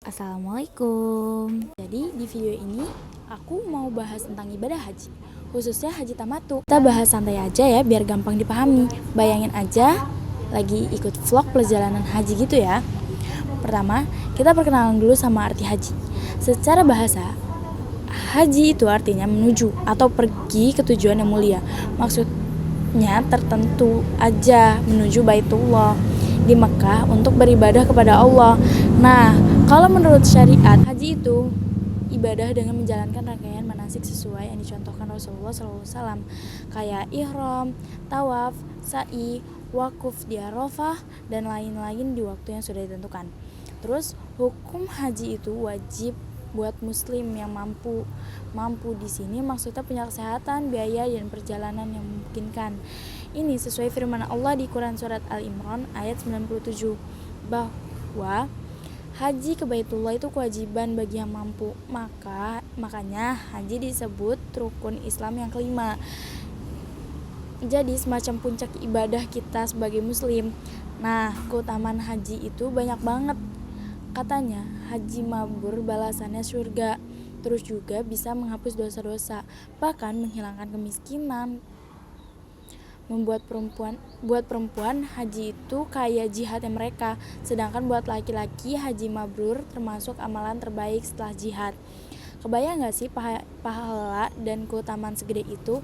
Assalamualaikum. Jadi di video ini aku mau bahas tentang ibadah haji, khususnya haji tamattu. Kita bahas santai aja ya biar gampang dipahami. Bayangin aja lagi ikut vlog perjalanan haji gitu ya. Pertama, kita perkenalan dulu sama arti haji. Secara bahasa, haji itu artinya menuju atau pergi ke tujuan yang mulia. Maksudnya tertentu aja, menuju Baitullah di Mekah untuk beribadah kepada Allah. Nah, kalau menurut syariat, haji itu ibadah dengan menjalankan rangkaian manasik sesuai yang dicontohkan Rasulullah SAW, kayak ihram, tawaf, sa'i, wakuf di Arafah, dan lain-lain di waktu yang sudah ditentukan. Terus hukum haji itu wajib buat muslim yang mampu di sini maksudnya punya kesehatan, biaya, dan perjalanan yang memungkinkan. Ini sesuai firman Allah di Quran surat Al-Imran ayat 97 bahwa haji ke Baitullah itu kewajiban bagi yang mampu. Makanya haji disebut rukun Islam yang kelima. Jadi semacam puncak ibadah kita sebagai muslim. Nah, keutamaan haji itu banyak banget. Katanya haji mabrur balasannya surga. Terus juga bisa menghapus dosa-dosa, bahkan menghilangkan kemiskinan. Buat perempuan haji itu kayak jihadnya mereka, sedangkan buat laki-laki haji mabrur termasuk amalan terbaik setelah jihad. Kebayang gak sih pahala dan keutamaan segede itu?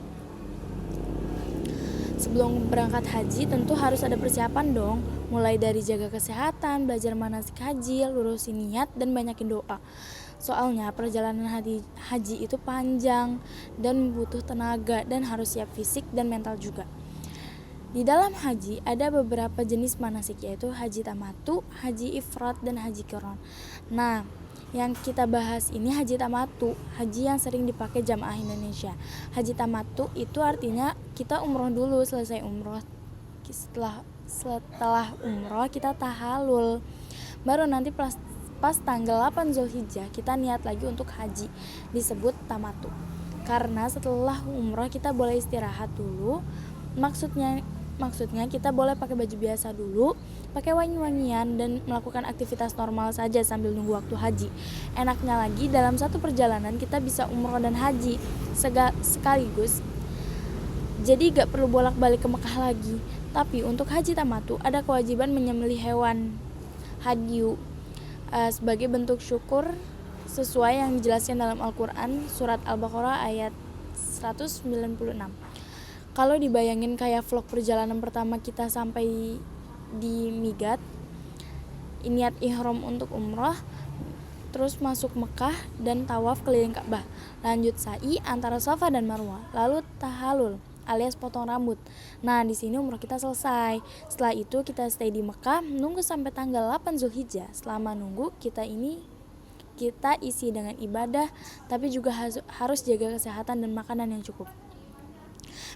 Sebelum berangkat haji tentu harus ada persiapan dong, mulai dari jaga kesehatan, belajar manasik haji, lurusin niat, dan banyakin doa. Soalnya perjalanan haji itu panjang dan butuh tenaga dan harus siap fisik dan mental juga. Di dalam haji ada beberapa jenis manasik, yaitu haji tamattu, haji ifrad, dan haji qiran. Nah, yang kita bahas ini haji tamattu, haji yang sering dipakai jamaah Indonesia. Haji tamattu itu artinya kita umroh dulu, selesai umroh, setelah umroh kita tahalul. Baru nanti pas tanggal 8 Zulhijjah kita niat lagi untuk haji, disebut tamattu. Karena setelah umroh kita boleh istirahat dulu. Maksudnya kita boleh pakai baju biasa dulu, pakai wangi-wangian, dan melakukan aktivitas normal saja sambil nunggu waktu haji. Enaknya lagi dalam satu perjalanan kita bisa umroh dan haji sekaligus. Jadi gak perlu bolak-balik ke Mekah lagi. Tapi untuk haji tamattu ada kewajiban menyembelih hewan hadyu sebagai bentuk syukur sesuai yang dijelaskan dalam Al-Quran surat Al-Baqarah ayat 196. Kalau dibayangin kayak vlog perjalanan pertama kita sampai di miqat, niat ihram untuk umrah, terus masuk Mekah dan tawaf keliling Ka'bah, lanjut sa'i antara Safa dan Marwah, lalu tahalul alias potong rambut. Nah, di sini umrah kita selesai. Setelah itu kita stay di Mekah, nunggu sampai tanggal 8 Zulhijjah. Selama nunggu kita isi dengan ibadah, tapi juga harus jaga kesehatan dan makanan yang cukup.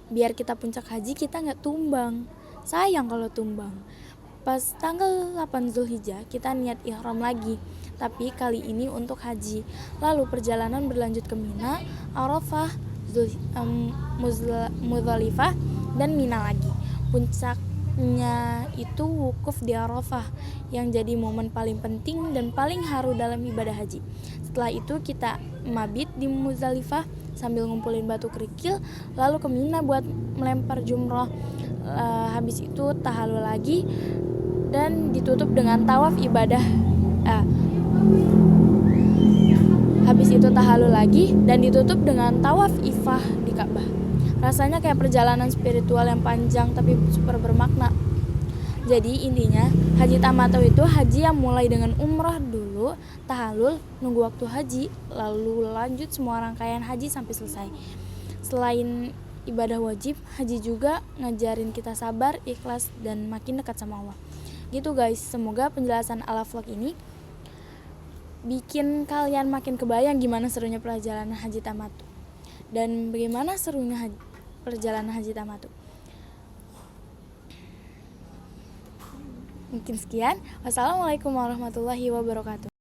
Biar kita puncak haji kita gak tumbang. Sayang kalau tumbang. Pas tanggal 8 Zulhijjah kita niat ihram lagi, tapi kali ini untuk haji. Lalu perjalanan berlanjut ke Mina, Arafah, Muzdalifah, dan Mina lagi. Puncaknya itu wukuf di Arafah yang jadi momen paling penting dan paling haru dalam ibadah haji. Setelah itu kita mabit di Muzdalifah sambil ngumpulin batu kerikil, lalu ke Mina buat melempar jumroh. Habis itu tahalul lagi dan ditutup dengan tawaf ibadah. Habis itu tahalul lagi dan ditutup dengan tawaf ifah di Ka'bah. Rasanya kayak perjalanan spiritual yang panjang tapi super bermakna. Jadi intinya haji tamattu itu haji yang mulai dengan umrah dulu, tahalul, nunggu waktu haji, lalu lanjut semua rangkaian haji sampai selesai. Selain ibadah wajib, haji juga ngajarin kita sabar, ikhlas, dan makin dekat sama Allah. Gitu guys, semoga penjelasan ala vlog ini bikin kalian makin kebayang gimana serunya perjalanan haji tamattu dan bagaimana serunya perjalanan haji tamattu. Mungkin sekian. Wassalamualaikum warahmatullahi wabarakatuh.